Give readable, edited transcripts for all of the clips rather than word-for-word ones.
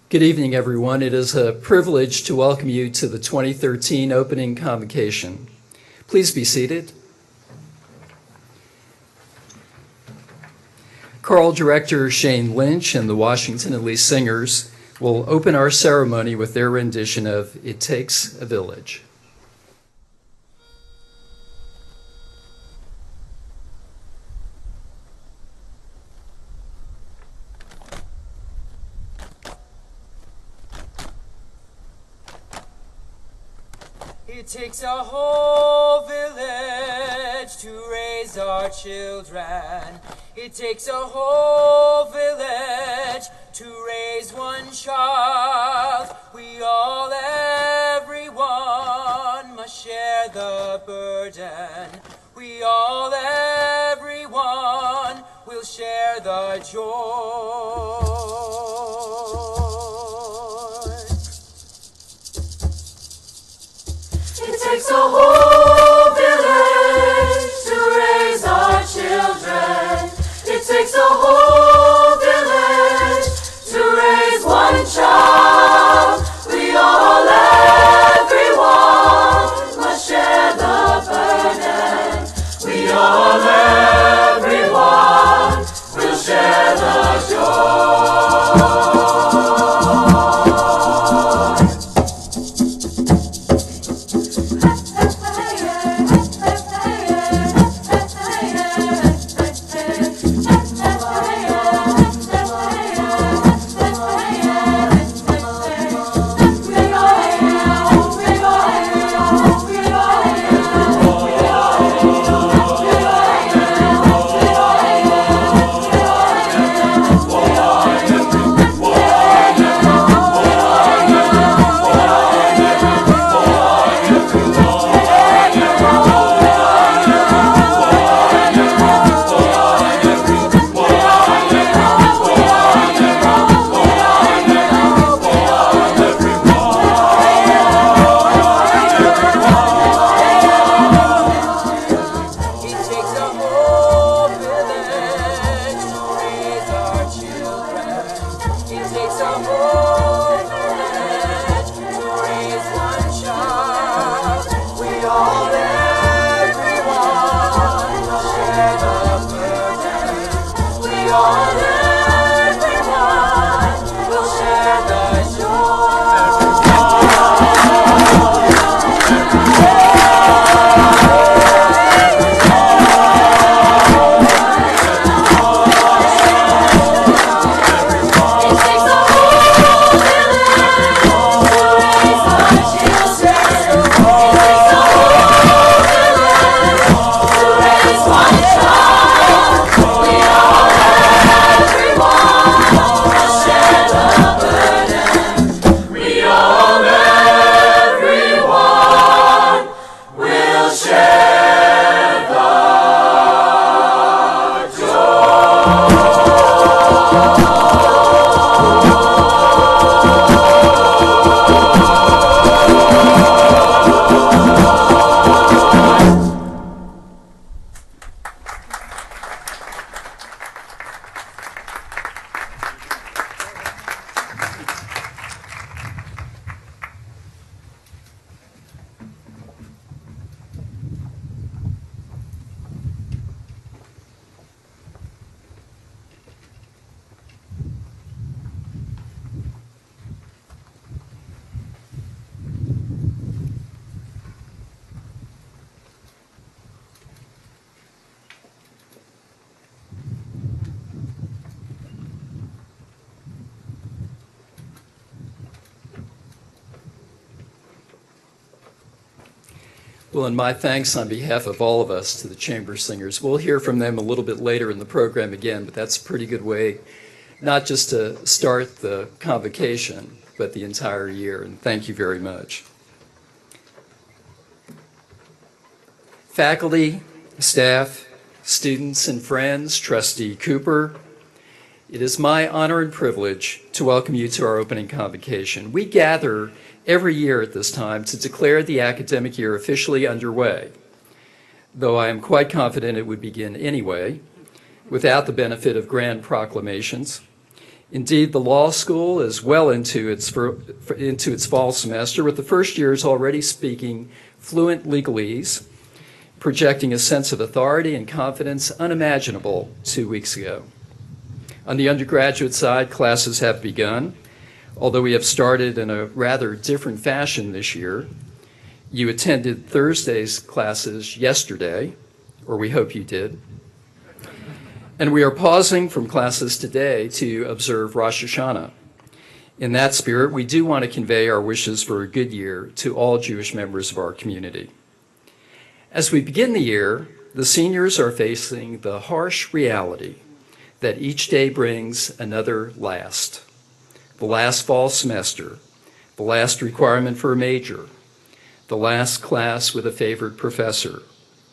Good evening, everyone. It is a privilege to welcome you to the 2013 opening convocation. Please be seated. Choral director Shane Lynch and the Washington and Lee Singers will open our ceremony with their rendition of It Takes a Village. It takes a whole village to raise our children. It takes a whole village to raise one child. We all, everyone, must share the burden. We all, everyone, will share the joy. It takes a whole village to raise our children. It takes a whole village to raise one child. We all, everyone, must share the burden. We all, everyone, will share the joy. Well, and my thanks on behalf of all of us to the Chamber Singers. We'll hear from them a little bit later in the program again, but that's a pretty good way not just to start the convocation, but the entire year, and thank you very much. Faculty, staff, students, and friends, Trustee Cooper, it is my honor and privilege to welcome you to our opening convocation. We gather every year at this time to declare the academic year officially underway, though I am quite confident it would begin anyway, without the benefit of grand proclamations. Indeed, the law school is well into its fall semester, with the first years already speaking fluent legalese, projecting a sense of authority and confidence unimaginable 2 weeks ago. On the undergraduate side, classes have begun, although we have started in a rather different fashion this year. You attended Thursday's classes yesterday, or we hope you did. And we are pausing from classes today to observe Rosh Hashanah. In that spirit, we do want to convey our wishes for a good year to all Jewish members of our community. As we begin the year, the seniors are facing the harsh reality that each day brings another last. The last fall semester, the last requirement for a major, the last class with a favorite professor,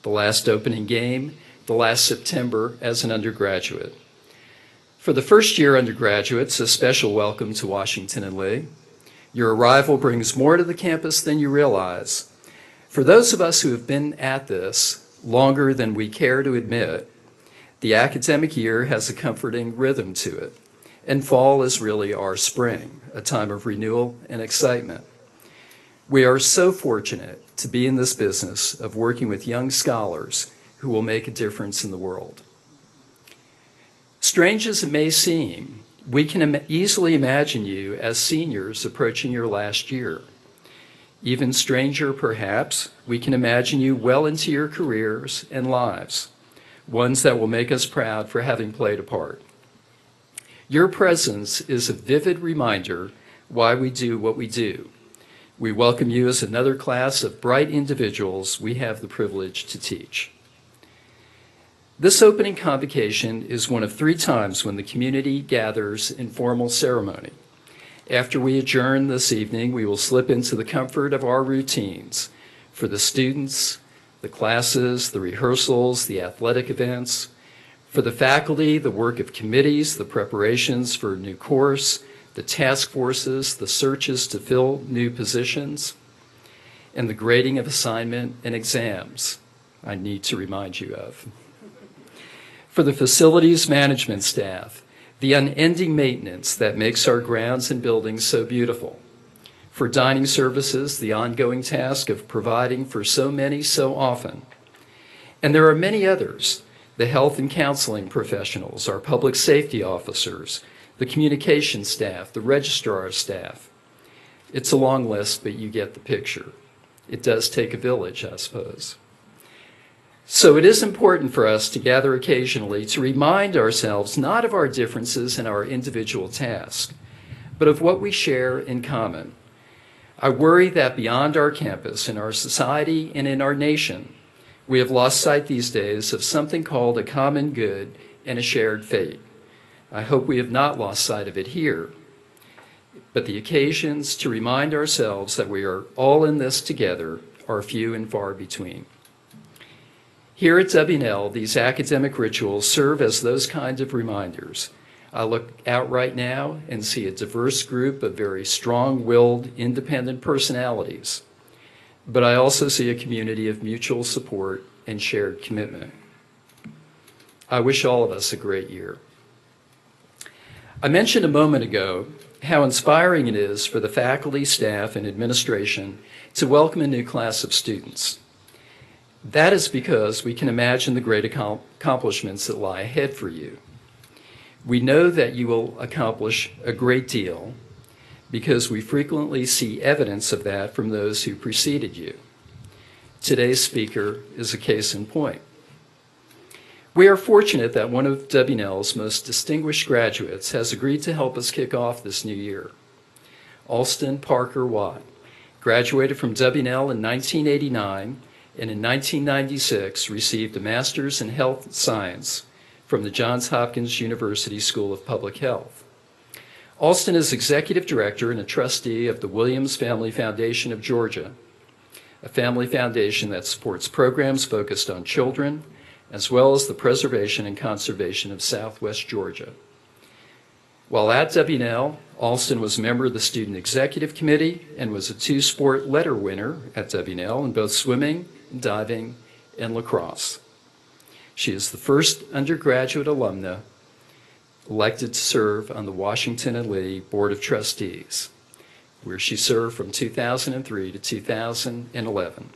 the last opening game, the last September as an undergraduate. For the first-year undergraduates, a special welcome to Washington and Lee. Your arrival brings more to the campus than you realize. For those of us who have been at this longer than we care to admit, the academic year has a comforting rhythm to it, and fall is really our spring, a time of renewal and excitement. We are so fortunate to be in this business of working with young scholars who will make a difference in the world. Strange as it may seem, we can easily imagine you as seniors approaching your last year. Even stranger, perhaps, we can imagine you well into your careers and lives, ones that will make us proud for having played a part. Your presence is a vivid reminder why we do what we do. We welcome you as another class of bright individuals we have the privilege to teach. This opening convocation is one of 3 times when the community gathers in formal ceremony. After we adjourn this evening, we will slip into the comfort of our routines for the students, the classes, the rehearsals, the athletic events, for the faculty, the work of committees, the preparations for a new course, the task forces, the searches to fill new positions, and the grading of assignment and exams I need to remind you of. For the facilities management staff, the unending maintenance that makes our grounds and buildings so beautiful. For dining services, the ongoing task of providing for so many so often. And there are many others, the health and counseling professionals, our public safety officers, the communication staff, the registrar staff. It's a long list, but you get the picture. It does take a village, I suppose. So it is important for us to gather occasionally to remind ourselves not of our differences in our individual tasks, but of what we share in common. I worry that beyond our campus, in our society, and in our nation, we have lost sight these days of something called a common good and a shared fate. I hope we have not lost sight of it here, but the occasions to remind ourselves that we are all in this together are few and far between. Here at W&L, these academic rituals serve as those kinds of reminders. I look out right now and see a diverse group of very strong-willed, independent personalities, but I also see a community of mutual support and shared commitment. I wish all of us a great year. I mentioned a moment ago how inspiring it is for the faculty, staff, and administration to welcome a new class of students. That is because we can imagine the great accomplishments that lie ahead for you. We know that you will accomplish a great deal because we frequently see evidence of that from those who preceded you. Today's speaker is a case in point. We are fortunate that one of W&L's most distinguished graduates has agreed to help us kick off this new year. Alston Parker Watt graduated from W&L in 1989 and in 1996 received a master's in health science from the Johns Hopkins University School of Public Health. Alston is executive director and a trustee of the Williams Family Foundation of Georgia, a family foundation that supports programs focused on children, as well as the preservation and conservation of Southwest Georgia. While at W&L, Alston was a member of the Student Executive Committee and was a 2-sport letter winner at W&L in both swimming, diving, and lacrosse. She is the first undergraduate alumna elected to serve on the Washington and Lee Board of Trustees, where she served from 2003 to 2011.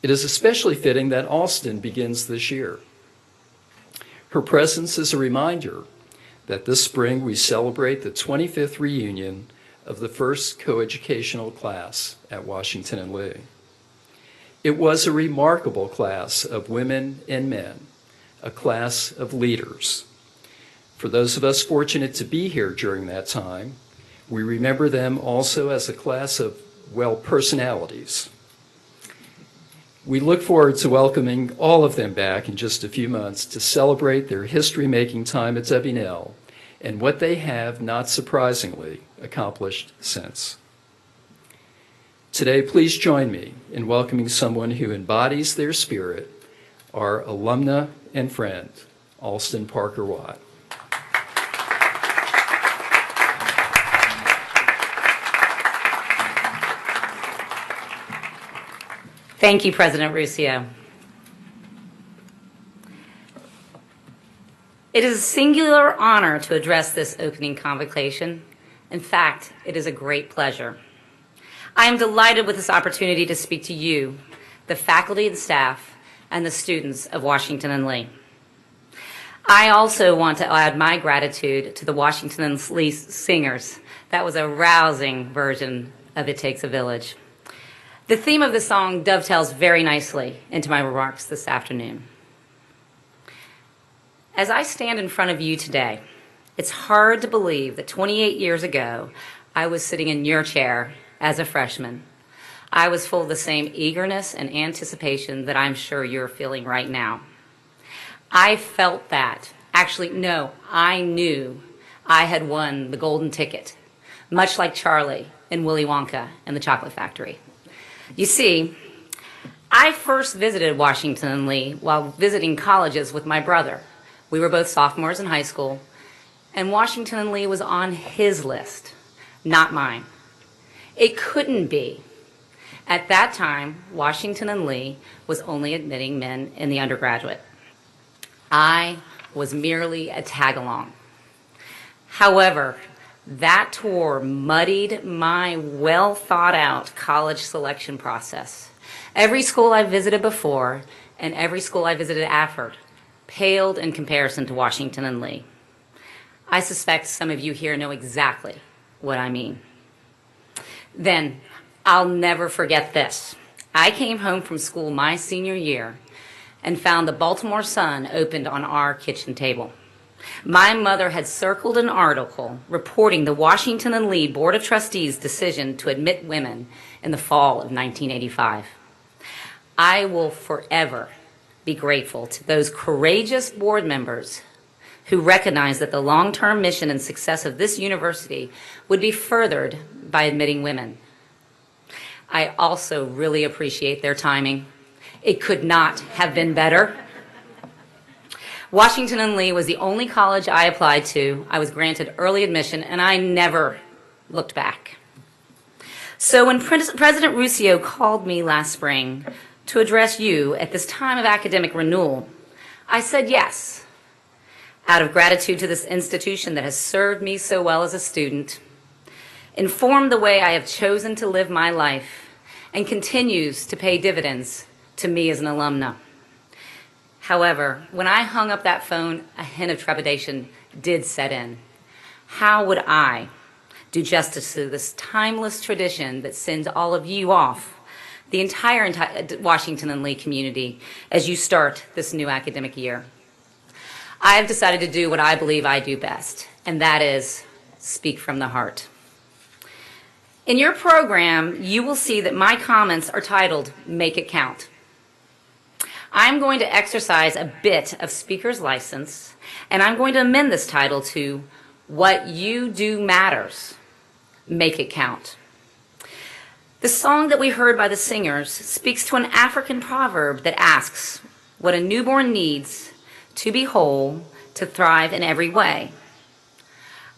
It is especially fitting that Alston begins this year. Her presence is a reminder that this spring we celebrate the 25th reunion of the first coeducational class at Washington and Lee. It was a remarkable class of women and men, a class of leaders. For those of us fortunate to be here during that time, we remember them also as a class of, well, personalities. We look forward to welcoming all of them back in just a few months to celebrate their history-making time at W&L and what they have, not surprisingly, accomplished since. Today, please join me in welcoming someone who embodies their spirit, our alumna and friend, Alston Parker Watt. Thank you, President Ruscio. It is a singular honor to address this opening convocation. In fact, it is a great pleasure. I am delighted with this opportunity to speak to you, the faculty and staff, and the students of Washington and Lee. I also want to add my gratitude to the Washington and Lee singers. That was a rousing version of It Takes a Village. The theme of the song dovetails very nicely into my remarks this afternoon. As I stand in front of you today, it's hard to believe that 28 years ago, I was sitting in your chair as a freshman. I was full of the same eagerness and anticipation that I'm sure you're feeling right now. I felt that. Actually, no, I knew I had won the golden ticket, much like Charlie in Willy Wonka and the Chocolate Factory. You see, I first visited Washington and Lee while visiting colleges with my brother. We were both sophomores in high school, and Washington and Lee was on his list, not mine. It couldn't be. At that time, Washington and Lee was only admitting men in the undergraduate. I was merely a tag-along. However, that tour muddied my well-thought-out college selection process. Every school I visited before and every school I visited after paled in comparison to Washington and Lee. I suspect some of you here know exactly what I mean. Then, I'll never forget this. I came home from school my senior year and found the Baltimore Sun opened on our kitchen table. My mother had circled an article reporting the Washington and Lee Board of Trustees' decision to admit women in the fall of 1985. I will forever be grateful to those courageous board members who recognized that the long-term mission and success of this university would be furthered by admitting women. I also really appreciate their timing. It could not have been better. Washington and Lee was the only college I applied to. I was granted early admission, and I never looked back. So when President Ruscio called me last spring to address you at this time of academic renewal, I said yes, out of gratitude to this institution that has served me so well as a student, informed the way I have chosen to live my life, and continues to pay dividends to me as an alumna. However, when I hung up that phone, a hint of trepidation did set in. How would I do justice to this timeless tradition that sends all of you off, the entire Washington and Lee community, as you start this new academic year? I have decided to do what I believe I do best, and that is speak from the heart. In your program, you will see that my comments are titled, Make It Count. I'm going to exercise a bit of speaker's license, and I'm going to amend this title to What You Do Matters, Make It Count. The song that we heard by the singers speaks to an African proverb that asks what a newborn needs to be whole, to thrive in every way.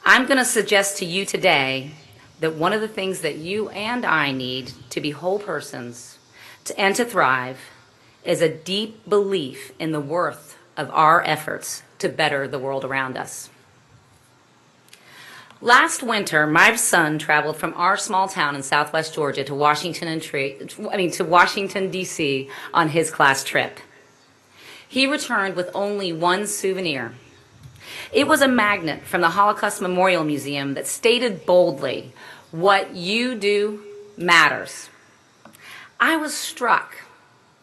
I'm going to suggest to you today that one of the things that you and I need to be whole persons and to thrive is a deep belief in the worth of our efforts to better the world around us. Last winter, my son traveled from our small town in southwest Georgia to Washington, D.C. on his class trip. He returned with only one souvenir. It was a magnet from the Holocaust Memorial Museum that stated boldly, "What you do matters." I was struck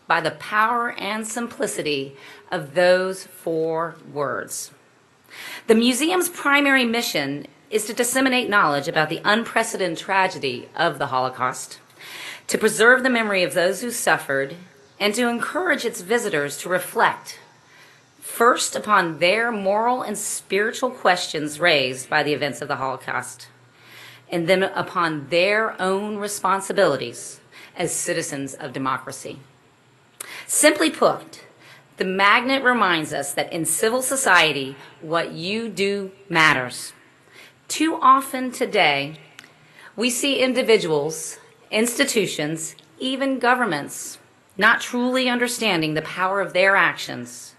by the power and simplicity of those 4 words. The museum's primary mission is to disseminate knowledge about the unprecedented tragedy of the Holocaust, to preserve the memory of those who suffered, and to encourage its visitors to reflect first upon their moral and spiritual questions raised by the events of the Holocaust, and then upon their own responsibilities as citizens of democracy. Simply put, the magnet reminds us that in civil society, what you do matters. Too often today, we see individuals, institutions, even governments not truly understanding the power of their actions,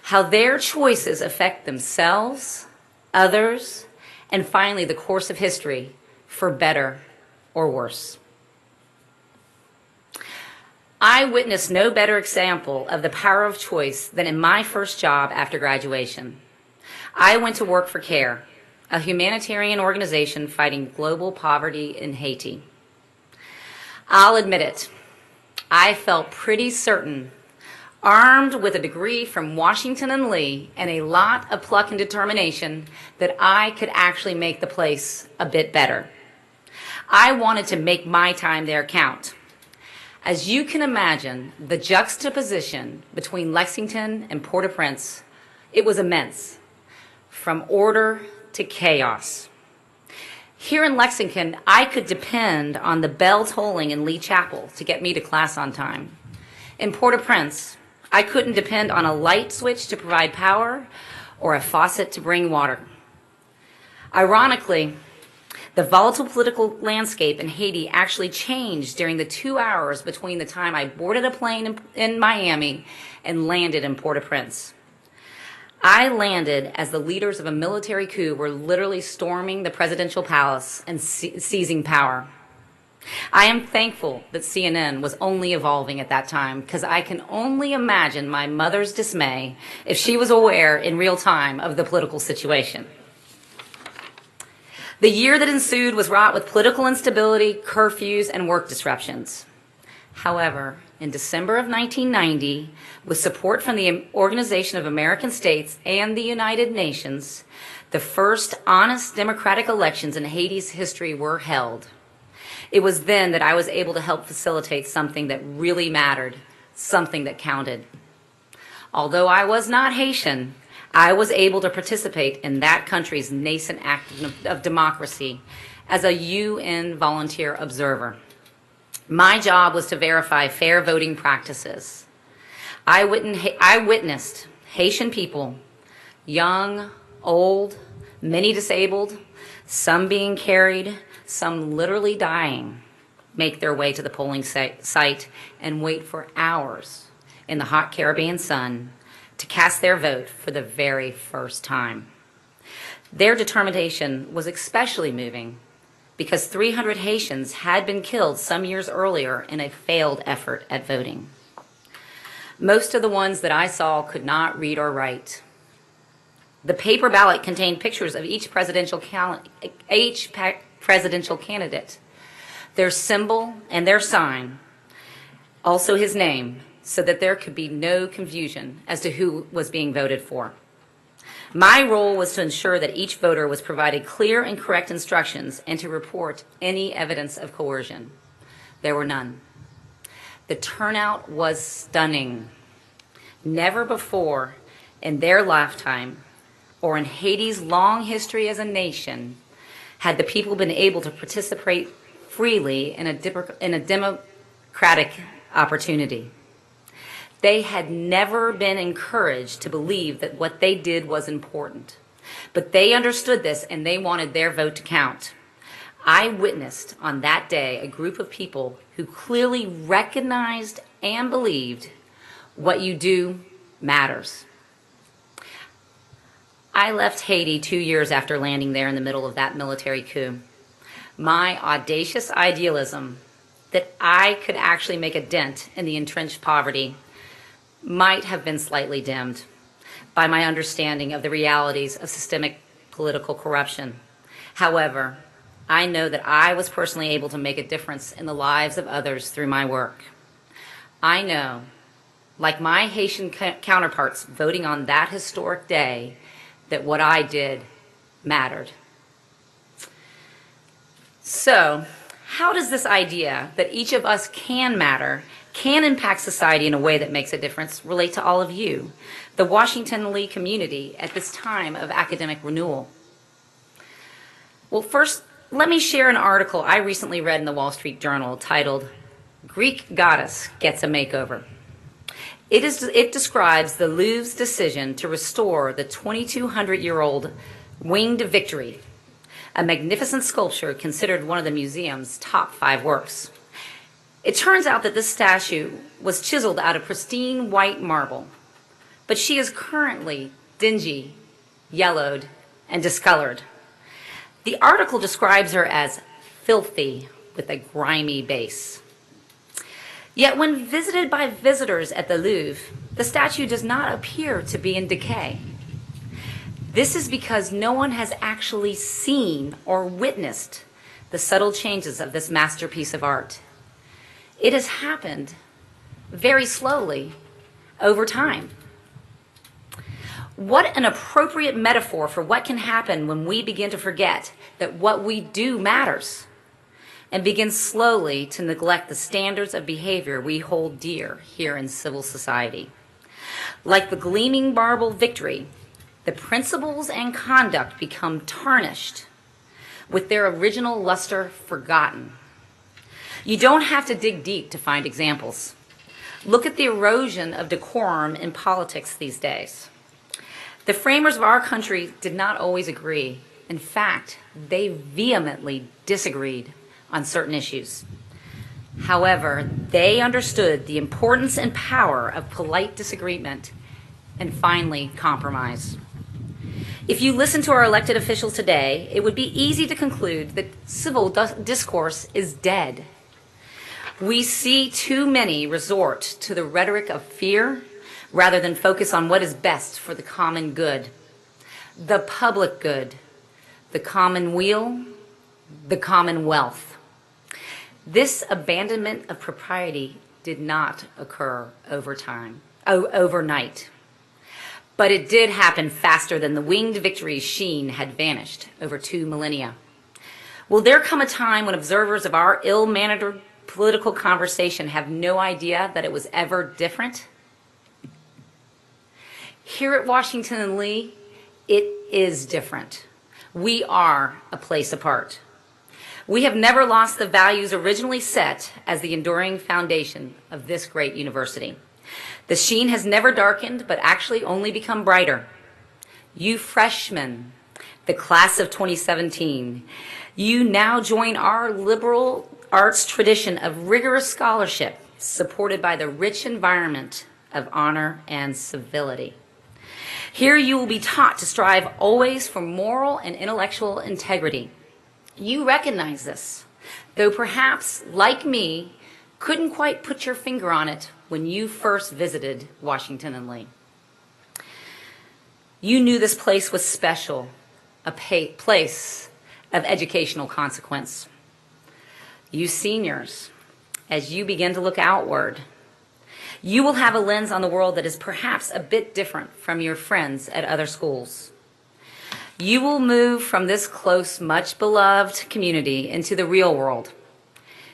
how their choices affect themselves, others, and finally the course of history, for better or worse. I witnessed no better example of the power of choice than in my first job after graduation. I went to work for CARE, a humanitarian organization fighting global poverty in Haiti. I'll admit it, I felt pretty certain, armed with a degree from Washington and Lee and a lot of pluck and determination, that I could actually make the place a bit better. I wanted to make my time there count. As you can imagine, the juxtaposition between Lexington and Port-au-Prince, it was immense, from order to chaos. Here in Lexington, I could depend on the bell tolling in Lee Chapel to get me to class on time. In Port-au-Prince, I couldn't depend on a light switch to provide power or a faucet to bring water. Ironically, the volatile political landscape in Haiti actually changed during the 2 hours between the time I boarded a plane in Miami and landed in Port-au-Prince. I landed as the leaders of a military coup were literally storming the presidential palace and seizing power. I am thankful that CNN was only evolving at that time, because I can only imagine my mother's dismay if she was aware in real time of the political situation. The year that ensued was wrought with political instability, curfews, and work disruptions. However, in December of 1990, with support from the Organization of American States and the United Nations, the first honest democratic elections in Haiti's history were held. It was then that I was able to help facilitate something that really mattered, something that counted. Although I was not Haitian, I was able to participate in that country's nascent act of democracy as a UN volunteer observer. My job was to verify fair voting practices. I witnessed Haitian people, young, old, many disabled, some being carried, some literally dying, make their way to the polling site and wait for hours in the hot Caribbean sun to cast their vote for the very first time. Their determination was especially moving because 300 Haitians had been killed some years earlier in a failed effort at voting. Most of the ones that I saw could not read or write. The paper ballot contained pictures of each presidential candidate, their symbol and their sign, also his name, so that there could be no confusion as to who was being voted for. My role was to ensure that each voter was provided clear and correct instructions and to report any evidence of coercion. There were none. The turnout was stunning. Never before in their lifetime or in Haiti's long history as a nation had the people been able to participate freely in a democratic opportunity. They had never been encouraged to believe that what they did was important. But they understood this and they wanted their vote to count. I witnessed on that day a group of people who clearly recognized and believed what you do matters. I left Haiti 2 years after landing there in the middle of that military coup. My audacious idealism that I could actually make a dent in the entrenched poverty might have been slightly dimmed by my understanding of the realities of systemic political corruption. However, I know that I was personally able to make a difference in the lives of others through my work. I know, like my Haitian counterparts voting on that historic day, that what I did mattered. So, how does this idea that each of us can matter, can impact society in a way that makes a difference, relate to all of you, the Washington Lee community, at this time of academic renewal? Well, first, let me share an article I recently read in the Wall Street Journal titled, "Greek Goddess Gets a Makeover." It describes the Louvre's decision to restore the 2,200-year-old Winged Victory, a magnificent sculpture considered one of the museum's top 5 works. It turns out that this statue was chiseled out of pristine white marble, but she is currently dingy, yellowed, and discolored. The article describes her as filthy with a grimy base. Yet when visited by visitors at the Louvre, the statue does not appear to be in decay. This is because no one has actually seen or witnessed the subtle changes of this masterpiece of art. It has happened very slowly over time. What an appropriate metaphor for what can happen when we begin to forget that what we do matters and begin slowly to neglect the standards of behavior we hold dear here in civil society. Like the gleaming marble victory, the principles and conduct become tarnished, with their original luster forgotten. You don't have to dig deep to find examples. Look at the erosion of decorum in politics these days. The framers of our country did not always agree. In fact, they vehemently disagreed on certain issues. However, they understood the importance and power of polite disagreement and finally compromise. If you listen to our elected officials today, it would be easy to conclude that civil discourse is dead. We see too many resort to the rhetoric of fear rather than focus on what is best for the common good, the public good, the commonweal, the commonwealth. This abandonment of propriety did not occur overnight. But it did happen faster than the winged victory's sheen had vanished over 2 millennia. Will there come a time when observers of our ill-mannered political conversation have no idea that it was ever different? Here at Washington and Lee, it is different. We are a place apart. We have never lost the values originally set as the enduring foundation of this great university. The sheen has never darkened, but actually only become brighter. You freshmen, the class of 2017, you now join our liberal arts tradition of rigorous scholarship, supported by the rich environment of honor and civility. Here you will be taught to strive always for moral and intellectual integrity. You recognize this, though perhaps, like me, couldn't quite put your finger on it when you first visited Washington and Lee. You knew this place was special, a place of educational consequence. You seniors, as you begin to look outward, you will have a lens on the world that is perhaps a bit different from your friends at other schools. You will move from this close, much beloved community into the real world.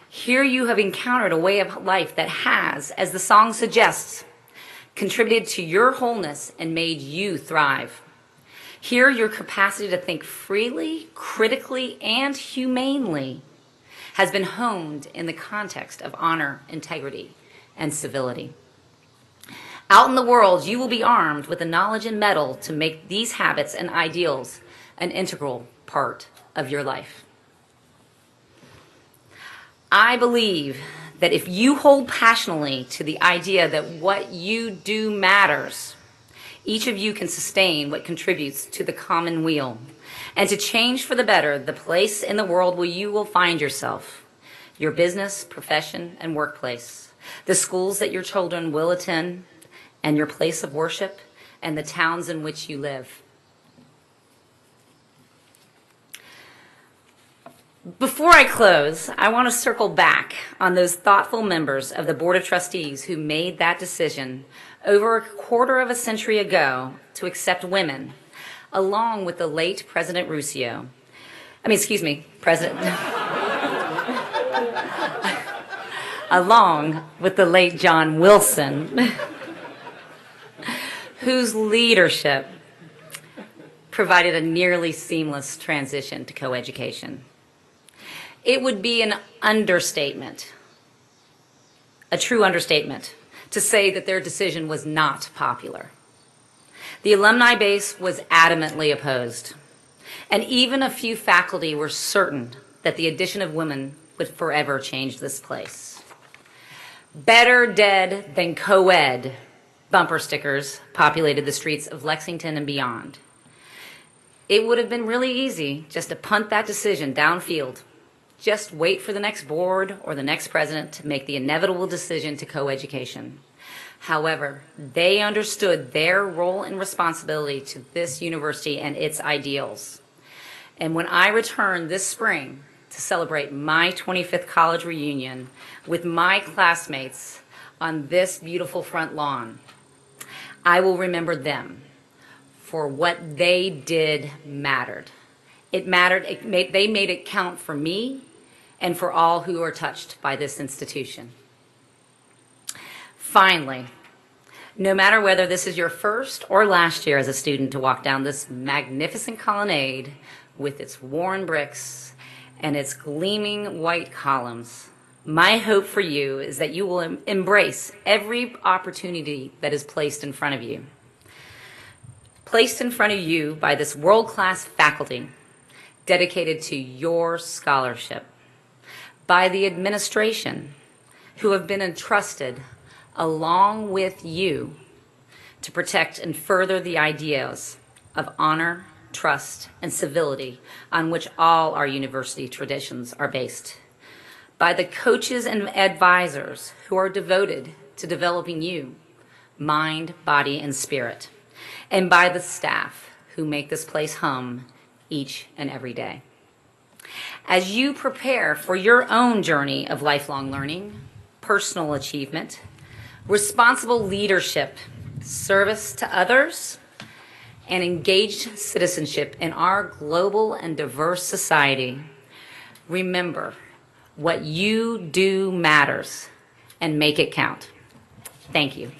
Here you have encountered a way of life that has, as the song suggests, contributed to your wholeness and made you thrive. Here your capacity to think freely, critically, and humanely has been honed in the context of honor, integrity, and civility. Out in the world, you will be armed with the knowledge and mettle to make these habits and ideals an integral part of your life. I believe that if you hold passionately to the idea that what you do matters, Each of you can sustain what contributes to the common weal, and to change for the better the place in the world where you will find yourself, your business, profession, and workplace, the schools that your children will attend, and your place of worship, and the towns in which you live. Before I close, I want to circle back on those thoughtful members of the Board of Trustees who made that decision over a quarter of a century ago to accept women, along with the late President Rousseau. President. Along with the late John Wilson, whose leadership provided a nearly seamless transition to coeducation. It would be an understatement, a true understatement, to say that their decision was not popular. The alumni base was adamantly opposed, and even a few faculty were certain that the addition of women would forever change this place. Better dead than co-ed bumper stickers populated the streets of Lexington and beyond. It would have been really easy just to punt that decision downfield. Just wait for the next board or the next president to make the inevitable decision to coeducation. However, they understood their role and responsibility to this university and its ideals. And when I return this spring to celebrate my 25th college reunion with my classmates on this beautiful front lawn, I will remember them, for what they did mattered. It mattered. They made it count for me and for all who are touched by this institution. Finally, no matter whether this is your first or last year as a student to walk down this magnificent colonnade with its worn bricks and its gleaming white columns, my hope for you is that you will embrace every opportunity that is placed in front of you. Placed in front of you by this world-class faculty dedicated to your scholarship, by the administration who have been entrusted along with you to protect and further the ideas of honor, trust, and civility on which all our university traditions are based, by the coaches and advisors who are devoted to developing you, mind, body, and spirit, and by the staff who make this place hum each and every day. As you prepare for your own journey of lifelong learning, personal achievement, responsible leadership, service to others, and engaged citizenship in our global and diverse society, remember, what you do matters, and make it count. Thank you.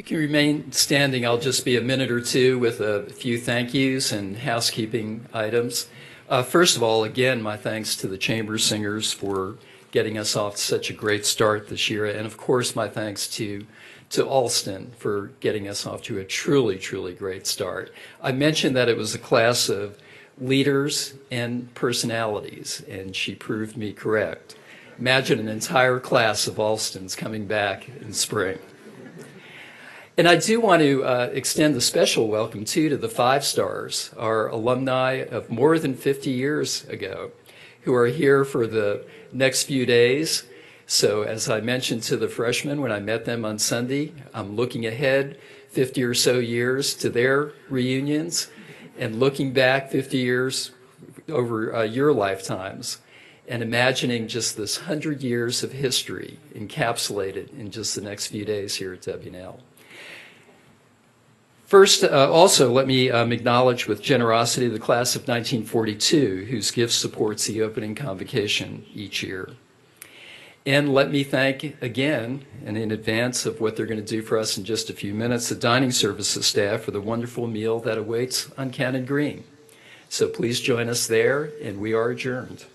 You can remain standing. I'll just be a minute or two with a few thank yous and housekeeping items. First of all, again, my thanks to the Chamber Singers for getting us off to such a great start this year. And of course, my thanks to Alston for getting us off to a truly, truly great start. I mentioned that it was a class of leaders and personalities, and she proved me correct. Imagine an entire class of Alstons coming back in spring. And I do want to extend a special welcome, too, to the 5 stars, our alumni of more than 50 years ago, who are here for the next few days. So as I mentioned to the freshmen when I met them on Sunday, I'm looking ahead 50 or so years to their reunions and looking back 50 years over your lifetimes and imagining just this 100 years of history encapsulated in just the next few days here at W&L. First, also, let me acknowledge with generosity the class of 1942, whose gift supports the opening convocation each year. And let me thank again, and in advance of what they're going to do for us in just a few minutes, the dining services staff for the wonderful meal that awaits on Cannon Green. So please join us there, and we are adjourned.